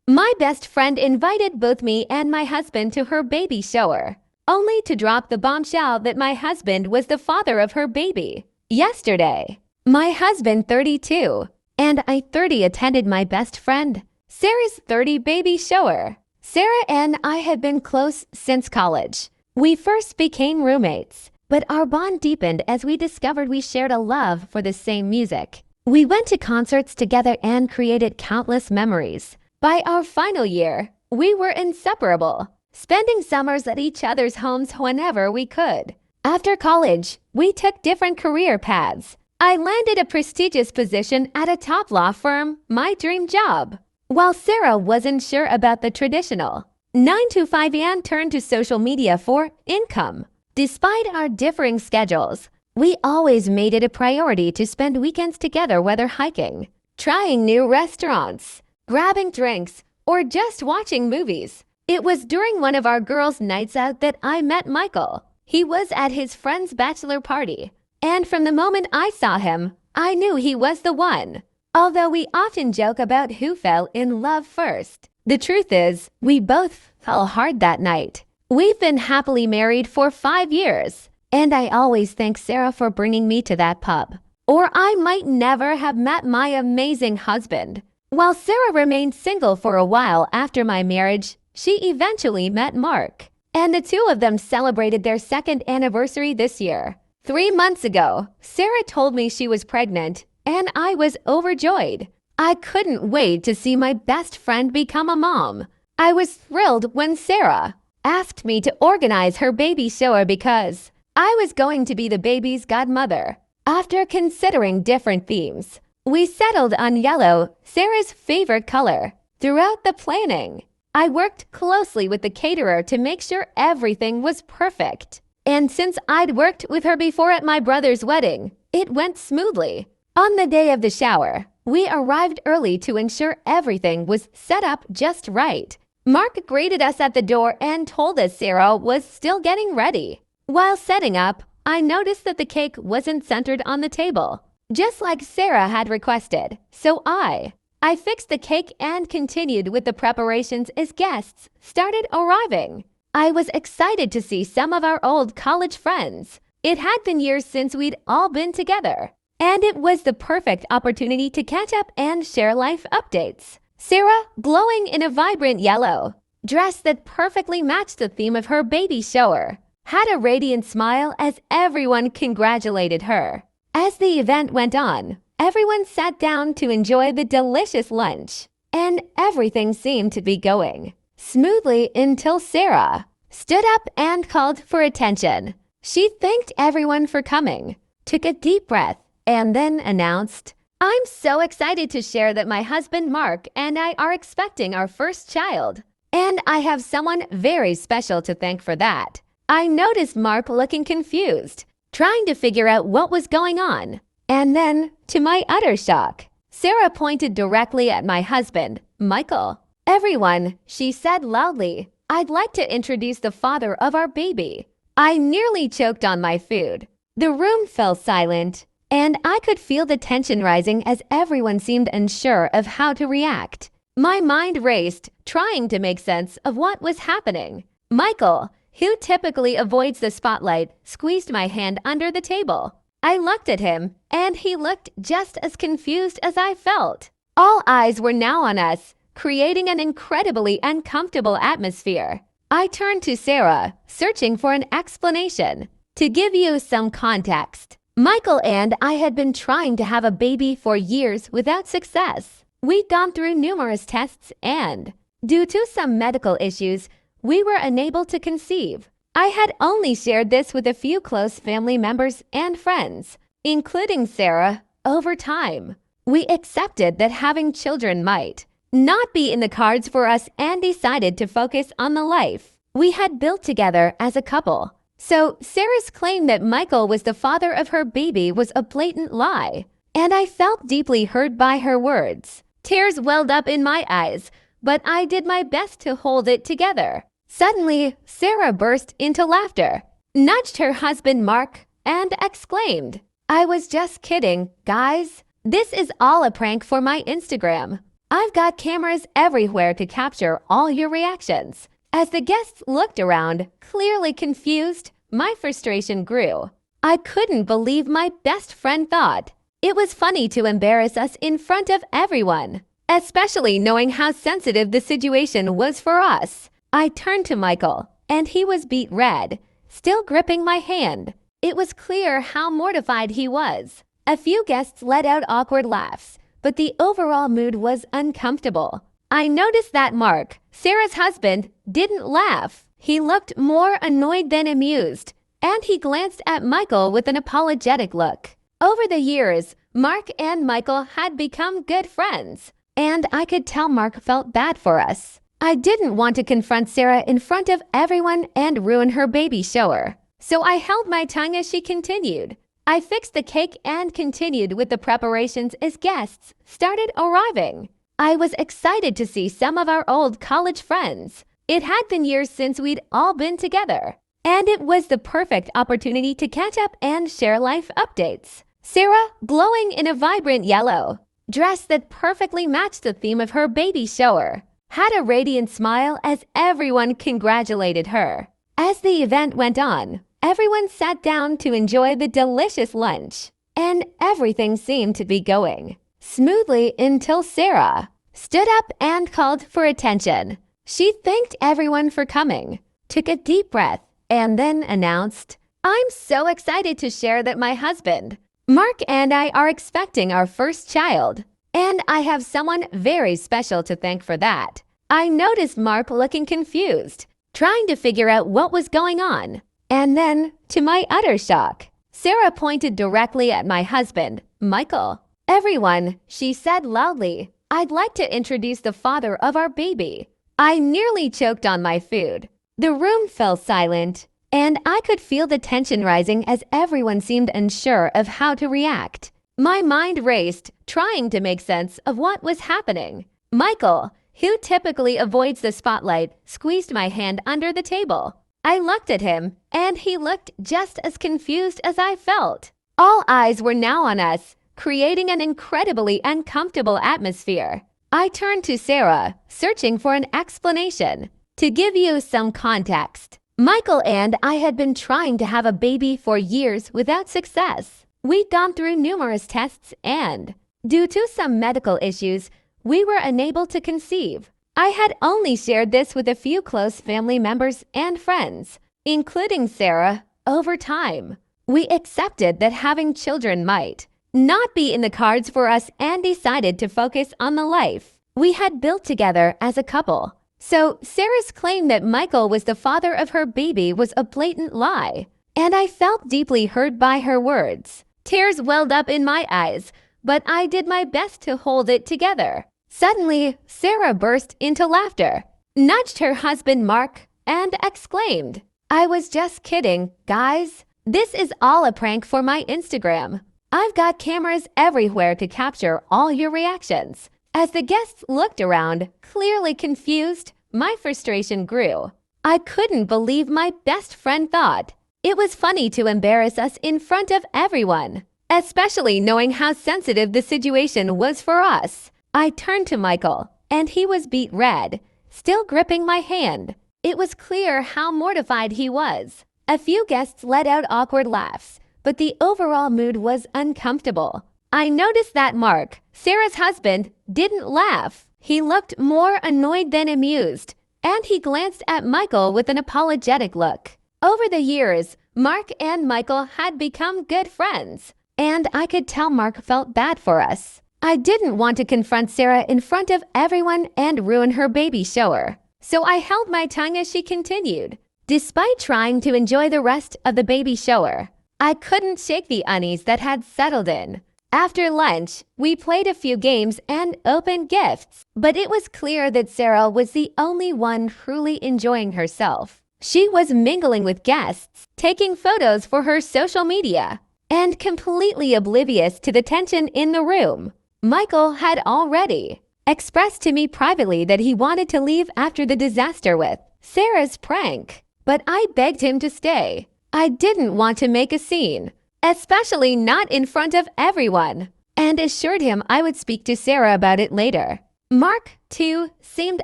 My best friend invited both me and my husband to her baby shower, only to drop the bombshell that my husband was the father of her baby. Yesterday, my husband, 32, and I, 30, attended my best friend Sarah's 30 baby shower. Sarah and I had been close since college. We first became roommates, but our bond deepened as we discovered we shared a love for the same music. We went to concerts together and created countless memories. By our final year, we were inseparable, spending summers at each other's homes whenever we could. After college, we took different career paths. I landed a prestigious position at a top law firm, my dream job, while Sarah wasn't sure about the traditional 9-to-5 and turned to social media for income. Despite our differing schedules, we always made it a priority to spend weekends together, whether hiking, trying new restaurants, grabbing drinks, or just watching movies. It was during one of our girls' nights out that I met Michael. He was at his friend's bachelor party, and from the moment I saw him, I knew he was the one. Although we often joke about who fell in love first, the truth is, we both fell hard that night. We've been happily married for 5 years, and I always thank Sarah for bringing me to that pub, or I might never have met my amazing husband. While Sarah remained single for a while after my marriage, she eventually met Mark, and the two of them celebrated their second anniversary this year. 3 months ago, Sarah told me she was pregnant, and I was overjoyed. I couldn't wait to see my best friend become a mom. I was thrilled when Sarah asked me to organize her baby shower because I was going to be the baby's godmother. After considering different themes, we settled on yellow, Sarah's favorite color. Throughout the planning, I worked closely with the caterer to make sure everything was perfect. And since I'd worked with her before at my brother's wedding, it went smoothly. On the day of the shower, we arrived early to ensure everything was set up just right. Mark greeted us at the door and told us Sarah was still getting ready. While setting up, I noticed that the cake wasn't centered on the table, just like Sarah had requested. So I fixed the cake and continued with the preparations as guests started arriving. I was excited to see some of our old college friends. It had been years since we'd all been together, and it was the perfect opportunity to catch up and share life updates. Sarah, glowing in a vibrant yellow dress that perfectly matched the theme of her baby shower, had a radiant smile as everyone congratulated her. As the event went on, everyone sat down to enjoy the delicious lunch, and everything seemed to be going smoothly until Sarah stood up and called for attention. She thanked everyone for coming, took a deep breath, and then announced, "I'm so excited to share that my husband Mark and I are expecting our first child, and I have someone very special to thank for that." I noticed Mark looking confused, trying to figure out what was going on. And then, to my utter shock, Sarah pointed directly at my husband, Michael. "Everyone," she said loudly, "I'd like to introduce the father of our baby." I nearly choked on my food. The room fell silent, and I could feel the tension rising as everyone seemed unsure of how to react. My mind raced, trying to make sense of what was happening. Michael, who typically avoids the spotlight, squeezed my hand under the table. I looked at him, and he looked just as confused as I felt. All eyes were now on us, creating an incredibly uncomfortable atmosphere. I turned to Sarah, searching for an explanation. To give you some context, Michael and I had been trying to have a baby for years without success. We'd gone through numerous tests and, due to some medical issues, we were unable to conceive. I had only shared this with a few close family members and friends, including Sarah. Over time, we accepted that having children might not be in the cards for us and decided to focus on the life we had built together as a couple. So Sarah's claim that Michael was the father of her baby was a blatant lie, and I felt deeply hurt by her words. Tears welled up in my eyes, but I did my best to hold it together. Suddenly, Sarah burst into laughter, nudged her husband Mark, and exclaimed, "I was just kidding, guys. This is all a prank for my Instagram." I've got cameras everywhere to capture all your reactions. As the guests looked around, clearly confused, my frustration grew. I couldn't believe my best friend thought it was funny to embarrass us in front of everyone, especially knowing how sensitive the situation was for us. I turned to Michael, and he was beet red, still gripping my hand. It was clear how mortified he was. A few guests let out awkward laughs, but the overall mood was uncomfortable. I noticed that Mark, Sarah's husband, didn't laugh. He looked more annoyed than amused, and he glanced at Michael with an apologetic look. Over the years, Mark and Michael had become good friends, and I could tell Mark felt bad for us. I didn't want to confront Sarah in front of everyone and ruin her baby shower, so I held my tongue as she continued. I fixed the cake and continued with the preparations as guests started arriving. I was excited to see some of our old college friends. It had been years since we'd all been together, and it was the perfect opportunity to catch up and share life updates. Sarah, glowing in a vibrant yellow dress that perfectly matched the theme of her baby shower, had a radiant smile as everyone congratulated her. As the event went on, everyone sat down to enjoy the delicious lunch, and everything seemed to be going smoothly until Sarah stood up and called for attention. She thanked everyone for coming, took a deep breath, and then announced, "I'm so excited to share that my husband, Mark, and I are expecting our first child, and I have someone very special to thank for that." I noticed Mark looking confused, trying to figure out what was going on. And then, to my utter shock, Sarah pointed directly at my husband, Michael. "Everyone," she said loudly, "I'd like to introduce the father of our baby." I nearly choked on my food. The room fell silent, and I could feel the tension rising as everyone seemed unsure of how to react. My mind raced, trying to make sense of what was happening. Michael, who typically avoids the spotlight, squeezed my hand under the table. I looked at him, and he looked just as confused as I felt. All eyes were now on us, creating an incredibly uncomfortable atmosphere. I turned to Sarah, searching for an explanation. To give you some context, Michael and I had been trying to have a baby for years without success. We'd gone through numerous tests and, due to some medical issues, we were unable to conceive. I had only shared this with a few close family members and friends, including Sarah. Over time, we accepted that having children might not be in the cards for us and decided to focus on the life we had built together as a couple. So Sarah's claim that Michael was the father of her baby was a blatant lie, and I felt deeply hurt by her words. Tears welled up in my eyes, but I did my best to hold it together. Suddenly, Sarah burst into laughter, nudged her husband Mark, and exclaimed, "I was just kidding, guys. This is all a prank for my Instagram. I've got cameras everywhere to capture all your reactions." As the guests looked around, clearly confused, my frustration grew. I couldn't believe my best friend thought it was funny to embarrass us in front of everyone, especially knowing how sensitive the situation was for us. I turned to Michael, and he was beet red, still gripping my hand. It was clear how mortified he was. A few guests let out awkward laughs, but the overall mood was uncomfortable. I noticed that Mark, Sarah's husband, didn't laugh. He looked more annoyed than amused, and he glanced at Michael with an apologetic look. Over the years, Mark and Michael had become good friends, and I could tell Mark felt bad for us. I didn't want to confront Sarah in front of everyone and ruin her baby shower, so I held my tongue as she continued. Despite trying to enjoy the rest of the baby shower, I couldn't shake the unease that had settled in. After lunch, we played a few games and opened gifts, but it was clear that Sarah was the only one truly enjoying herself. She was mingling with guests, taking photos for her social media, and completely oblivious to the tension in the room. Michael had already expressed to me privately that he wanted to leave after the disaster with Sarah's prank, but I begged him to stay. I didn't want to make a scene, especially not in front of everyone, and assured him I would speak to Sarah about it later. Mark, too, seemed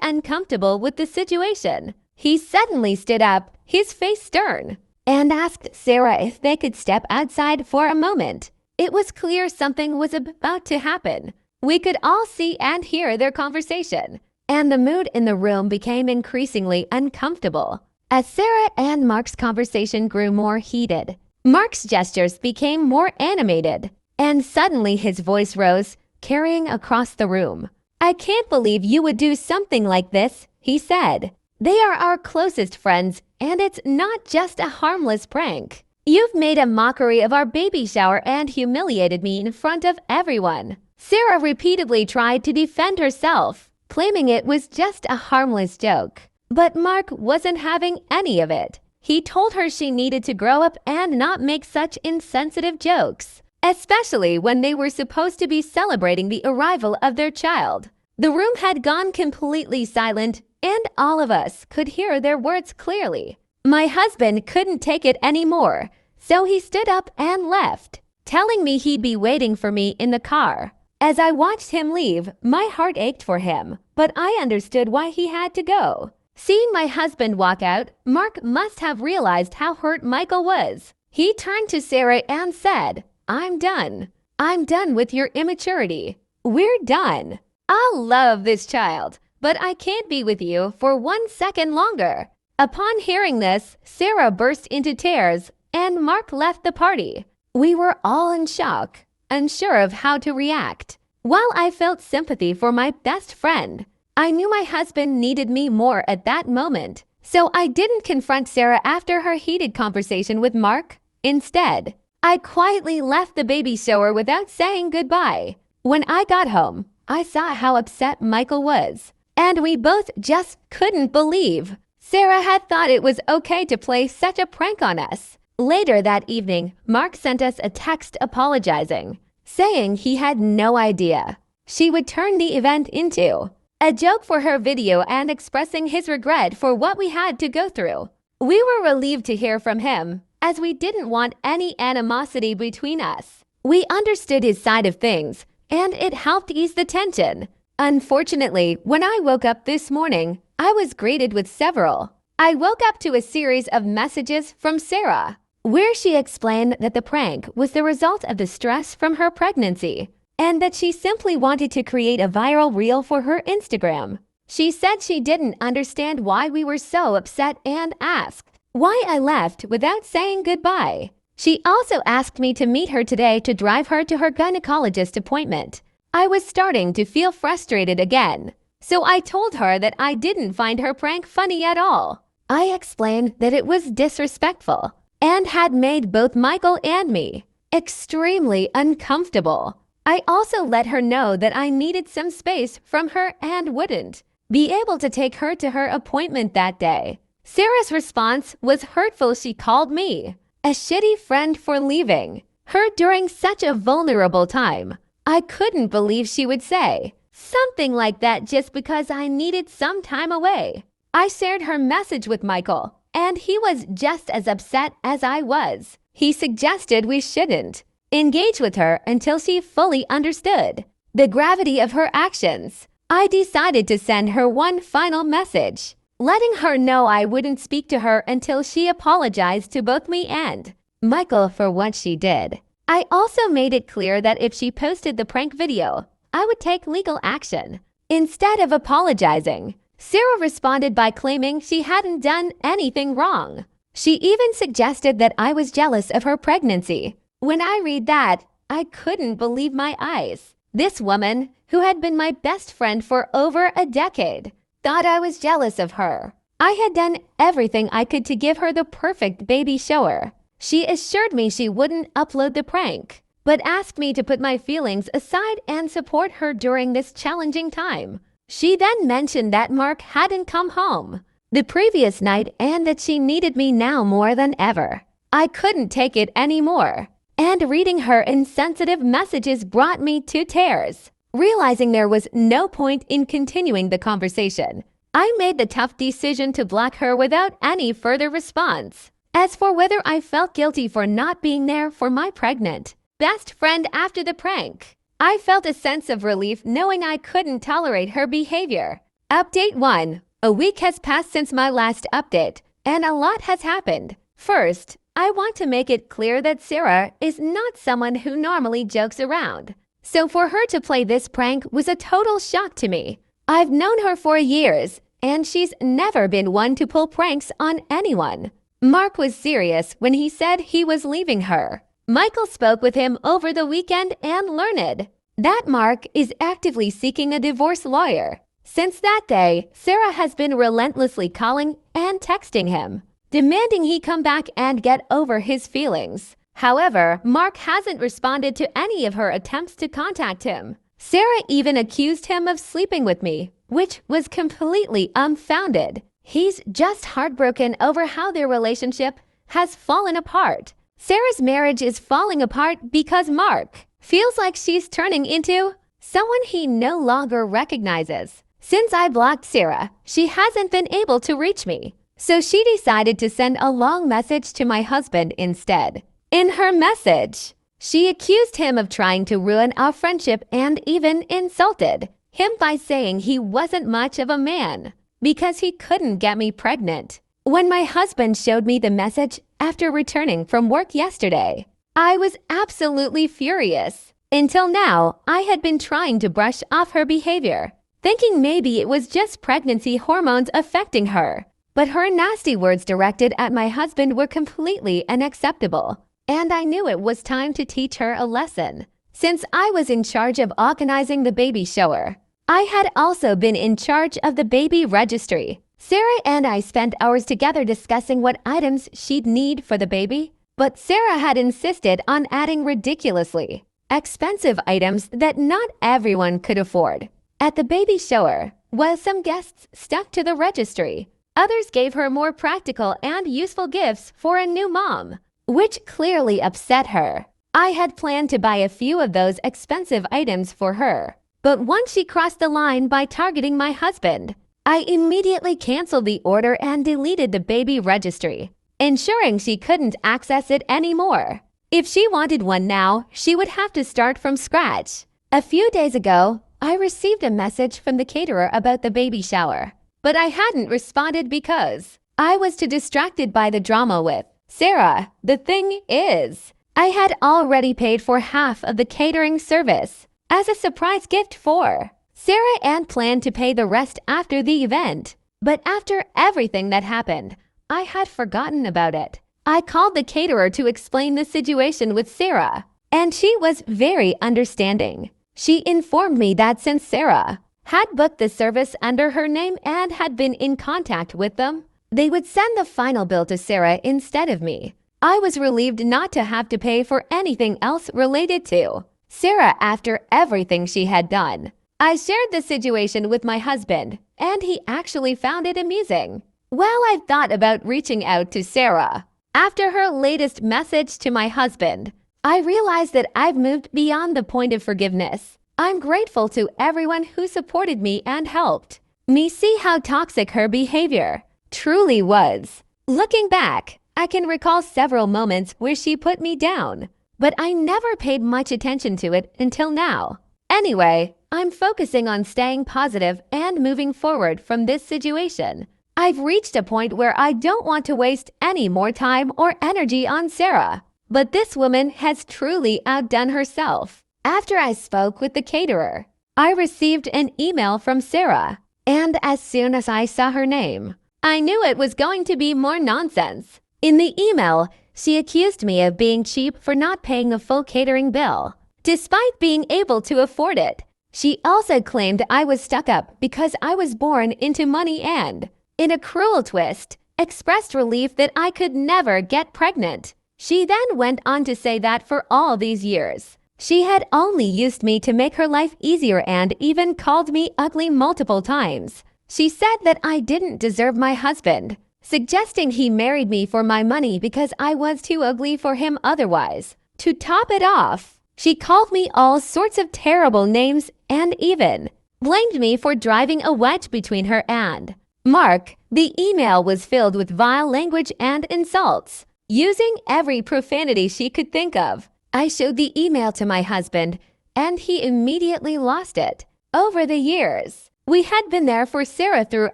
uncomfortable with the situation. He suddenly stood up, his face stern, and asked Sarah if they could step outside for a moment. It was clear something was about to happen. We could all see and hear their conversation, and the mood in the room became increasingly uncomfortable. As Sarah and Mark's conversation grew more heated, Mark's gestures became more animated, and suddenly his voice rose, carrying across the room. "I can't believe you would do something like this," he said. "They are our closest friends, and it's not just a harmless prank. You've made a mockery of our baby shower and humiliated me in front of everyone." Sarah repeatedly tried to defend herself, claiming it was just a harmless joke. But Mark wasn't having any of it. He told her she needed to grow up and not make such insensitive jokes, especially when they were supposed to be celebrating the arrival of their child. The room had gone completely silent, and all of us could hear their words clearly. My husband couldn't take it anymore, so he stood up and left, telling me he'd be waiting for me in the car. As I watched him leave, my heart ached for him, but I understood why he had to go. Seeing my husband walk out, Mark must have realized how hurt Michael was. He turned to Sarah and said, "I'm done. I'm done with your immaturity. We're done. I'll love this child, but I can't be with you for 1 second longer." Upon hearing this, Sarah burst into tears, and Mark left the party. We were all in shock, unsure of how to react. While I felt sympathy for my best friend, I knew my husband needed me more at that moment, so I didn't confront Sarah after her heated conversation with Mark. Instead, I quietly left the baby shower without saying goodbye. When I got home, I saw how upset Michael was, and we both just couldn't believe Sarah had thought it was okay to play such a prank on us. Later that evening, Mark sent us a text apologizing, saying he had no idea she would turn the event into a joke for her video and expressing his regret for what we had to go through. We were relieved to hear from him, as we didn't want any animosity between us. We understood his side of things, and it helped ease the tension. Unfortunately, when I woke up this morning, I was greeted with several. I woke up to a series of messages from Sarah, where she explained that the prank was the result of the stress from her pregnancy, and that she simply wanted to create a viral reel for her Instagram. She said she didn't understand why we were so upset and asked why I left without saying goodbye. She also asked me to meet her today to drive her to her gynecologist appointment. I was starting to feel frustrated again, so I told her that I didn't find her prank funny at all. I explained that it was disrespectful and had made both Michael and me extremely uncomfortable. I also let her know that I needed some space from her and wouldn't be able to take her to her appointment that day. Sarah's response was hurtful. She called me a shitty friend for leaving her during such a vulnerable time. I couldn't believe she would say something like that just because I needed some time away. I shared her message with Michael, and he was just as upset as I was. He suggested we shouldn't engage with her until she fully understood the gravity of her actions. I decided to send her one final message, letting her know I wouldn't speak to her until she apologized to both me and Michael for what she did. I also made it clear that if she posted the prank video, I would take legal action. Instead of apologizing, Sarah responded by claiming she hadn't done anything wrong. She even suggested that I was jealous of her pregnancy. When I read that, I couldn't believe my eyes. This woman, who had been my best friend for over a decade, thought I was jealous of her. I had done everything I could to give her the perfect baby shower. She assured me she wouldn't upload the prank, but asked me to put my feelings aside and support her during this challenging time. She then mentioned that Mark hadn't come home the previous night and that she needed me now more than ever. I couldn't take it anymore, and reading her insensitive messages brought me to tears. Realizing there was no point in continuing the conversation, I made the tough decision to block her without any further response. As for whether I felt guilty for not being there for my pregnant best friend after the prank, I felt a sense of relief knowing I couldn't tolerate her behavior. Update 1. A week has passed since my last update, and a lot has happened. First, I want to make it clear that Sarah is not someone who normally jokes around. So for her to play this prank was a total shock to me. I've known her for years, and she's never been one to pull pranks on anyone. Mark was serious when he said he was leaving her. Michael spoke with him over the weekend and learned that Mark is actively seeking a divorce lawyer. Since that day, Sarah has been relentlessly calling and texting him, demanding he come back and get over his feelings. However, Mark hasn't responded to any of her attempts to contact him. Sarah even accused him of sleeping with me, which was completely unfounded. He's just heartbroken over how their relationship has fallen apart. Sarah's marriage is falling apart because Mark feels like she's turning into someone he no longer recognizes. Since I blocked Sarah, she hasn't been able to reach me. So she decided to send a long message to my husband instead. In her message, she accused him of trying to ruin our friendship and even insulted him by saying he wasn't much of a man because he couldn't get me pregnant. When my husband showed me the message after returning from work yesterday, I was absolutely furious. Until now, I had been trying to brush off her behavior, thinking maybe it was just pregnancy hormones affecting her. But her nasty words directed at my husband were completely unacceptable, and I knew it was time to teach her a lesson. Since I was in charge of organizing the baby shower, I had also been in charge of the baby registry. Sarah and I spent hours together discussing what items she'd need for the baby, but Sarah had insisted on adding ridiculously expensive items that not everyone could afford. At the baby shower, while some guests stuck to the registry, others gave her more practical and useful gifts for a new mom, which clearly upset her. I had planned to buy a few of those expensive items for her, but once she crossed the line by targeting my husband, I immediately canceled the order and deleted the baby registry, ensuring she couldn't access it anymore. If she wanted one now, she would have to start from scratch. A few days ago, I received a message from the caterer about the baby shower, but I hadn't responded because I was too distracted by the drama with Sarah. The thing is, I had already paid for half of the catering service as a surprise gift for Sarah and planned to pay the rest after the event. But after everything that happened, I had forgotten about it. I called the caterer to explain the situation with Sarah, and she was very understanding. She informed me that since Sarah had booked the service under her name and had been in contact with them, they would send the final bill to Sarah instead of me. I was relieved not to have to pay for anything else related to Sarah after everything she had done. I shared the situation with my husband, and he actually found it amusing. While I've thought about reaching out to Sarah after her latest message to my husband, I realized that I've moved beyond the point of forgiveness. I'm grateful to everyone who supported me and helped me see how toxic her behavior truly was. Looking back, I can recall several moments where she put me down, but I never paid much attention to it until now. Anyway, I'm focusing on staying positive and moving forward from this situation. I've reached a point where I don't want to waste any more time or energy on Sarah. But this woman has truly outdone herself. After I spoke with the caterer, I received an email from Sarah, and as soon as I saw her name, I knew it was going to be more nonsense. In the email, she accused me of being cheap for not paying a full catering bill, despite being able to afford it. She also claimed I was stuck up because I was born into money and, in a cruel twist, expressed relief that I could never get pregnant. She then went on to say that for all these years, she had only used me to make her life easier and even called me ugly multiple times. She said that I didn't deserve my husband, suggesting he married me for my money because I was too ugly for him otherwise. To top it off, she called me all sorts of terrible names and even blamed me for driving a wedge between her and Mark. The email was filled with vile language and insults, using every profanity she could think of. I showed the email to my husband, and he immediately lost it. Over the years, we had been there for Sarah through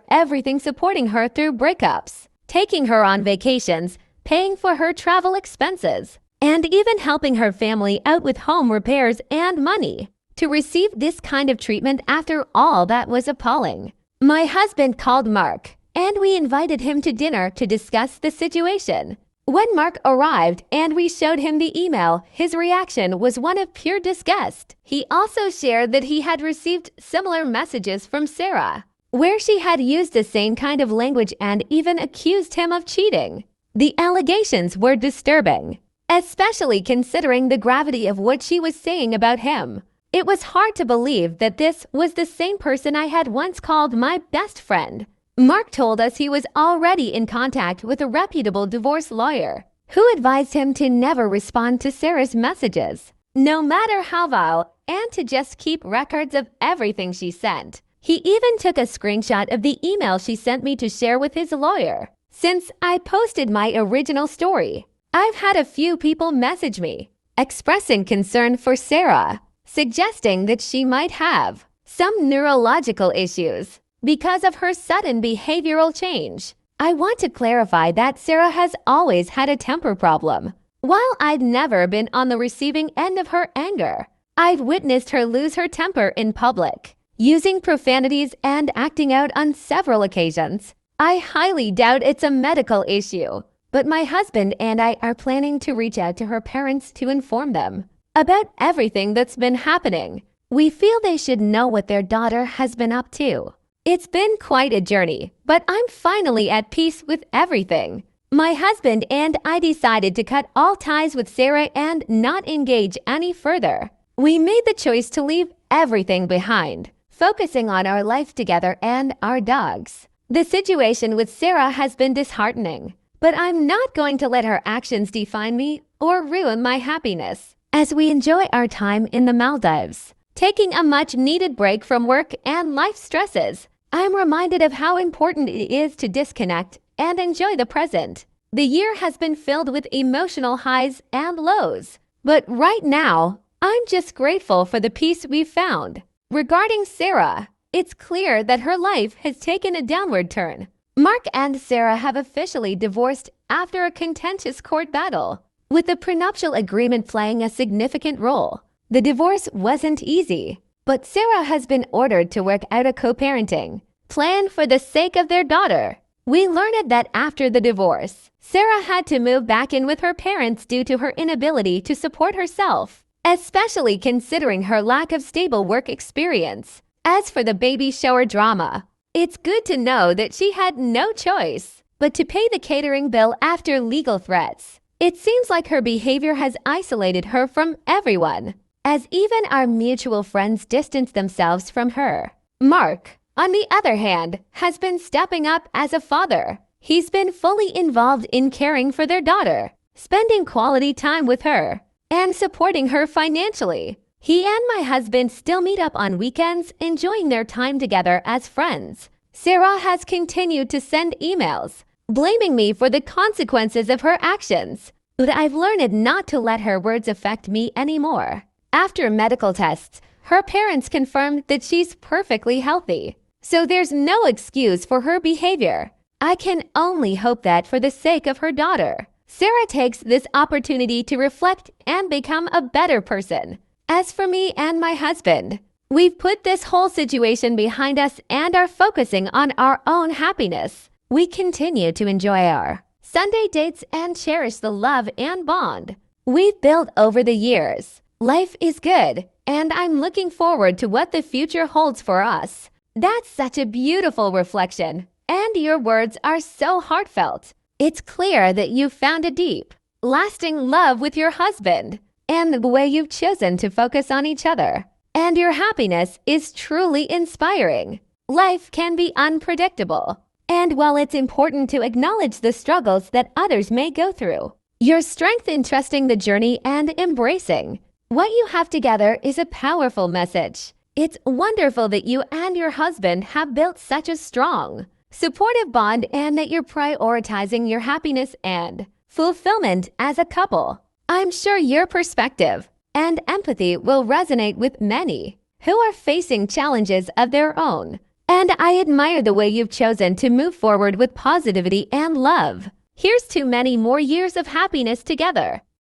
everything, supporting her through breakups, taking her on vacations, paying for her travel expenses, and even helping her family out with home repairs and money. To receive this kind of treatment after all that was appalling. My husband called Mark, and we invited him to dinner to discuss the situation. When Mark arrived and we showed him the email, his reaction was one of pure disgust. He also shared that he had received similar messages from Sarah, where she had used the same kind of language and even accused him of cheating. The allegations were disturbing, especially considering the gravity of what she was saying about him. It was hard to believe that this was the same person I had once called my best friend. Mark told us he was already in contact with a reputable divorce lawyer, who advised him to never respond to Sarah's messages, no matter how vile, and to just keep records of everything she sent. He even took a screenshot of the email she sent me to share with his lawyer. Since I posted my original story, I've had a few people message me, expressing concern for Sarah, suggesting that she might have some neurological issues because of her sudden behavioral change. I want to clarify that Sarah has always had a temper problem. While I'd never been on the receiving end of her anger, I've witnessed her lose her temper in public, using profanities and acting out on several occasions. I highly doubt it's a medical issue, but my husband and I are planning to reach out to her parents to inform them about everything that's been happening. We feel they should know what their daughter has been up to. It's been quite a journey, but I'm finally at peace with everything. My husband and I decided to cut all ties with Sarah and not engage any further. We made the choice to leave everything behind, focusing on our life together and our dogs. The situation with Sarah has been disheartening, but I'm not going to let her actions define me or ruin my happiness. As we enjoy our time in the Maldives, taking a much-needed break from work and life stresses, I'm reminded of how important it is to disconnect and enjoy the present. The year has been filled with emotional highs and lows, but right now, I'm just grateful for the peace we've found. Regarding Sarah, it's clear that her life has taken a downward turn. Mark and Sarah have officially divorced after a contentious court battle, with the prenuptial agreement playing a significant role. The divorce wasn't easy, but Sarah has been ordered to work out a co-parenting plan for the sake of their daughter. We learned that after the divorce, Sarah had to move back in with her parents due to her inability to support herself, especially considering her lack of stable work experience. As for the baby shower drama, it's good to know that she had no choice but to pay the catering bill after legal threats. It seems like her behavior has isolated her from everyone, as even our mutual friends distance themselves from her. Mark, on the other hand, has been stepping up as a father. He's been fully involved in caring for their daughter, spending quality time with her, and supporting her financially. He and my husband still meet up on weekends, enjoying their time together as friends. Sarah has continued to send emails, blaming me for the consequences of her actions, but I've learned not to let her words affect me anymore. After medical tests, her parents confirmed that she's perfectly healthy, so there's no excuse for her behavior. I can only hope that for the sake of her daughter, Sarah takes this opportunity to reflect and become a better person. As for me and my husband, we've put this whole situation behind us and are focusing on our own happiness. We continue to enjoy our Sunday dates and cherish the love and bond we've built over the years. Life is good, and I'm looking forward to what the future holds for us. That's such a beautiful reflection, and your words are so heartfelt. It's clear that you've found a deep, lasting love with your husband, and the way you've chosen to focus on each other. And your happiness is truly inspiring. Life can be unpredictable, and while it's important to acknowledge the struggles that others may go through, your strength in trusting the journey and embracing what you have together is a powerful message. It's wonderful that you and your husband have built such a strong, supportive bond and that you're prioritizing your happiness and fulfillment as a couple. I'm sure your perspective and empathy will resonate with many who are facing challenges of their own. And I admire the way you've chosen to move forward with positivity and love. Here's to many more years of happiness together.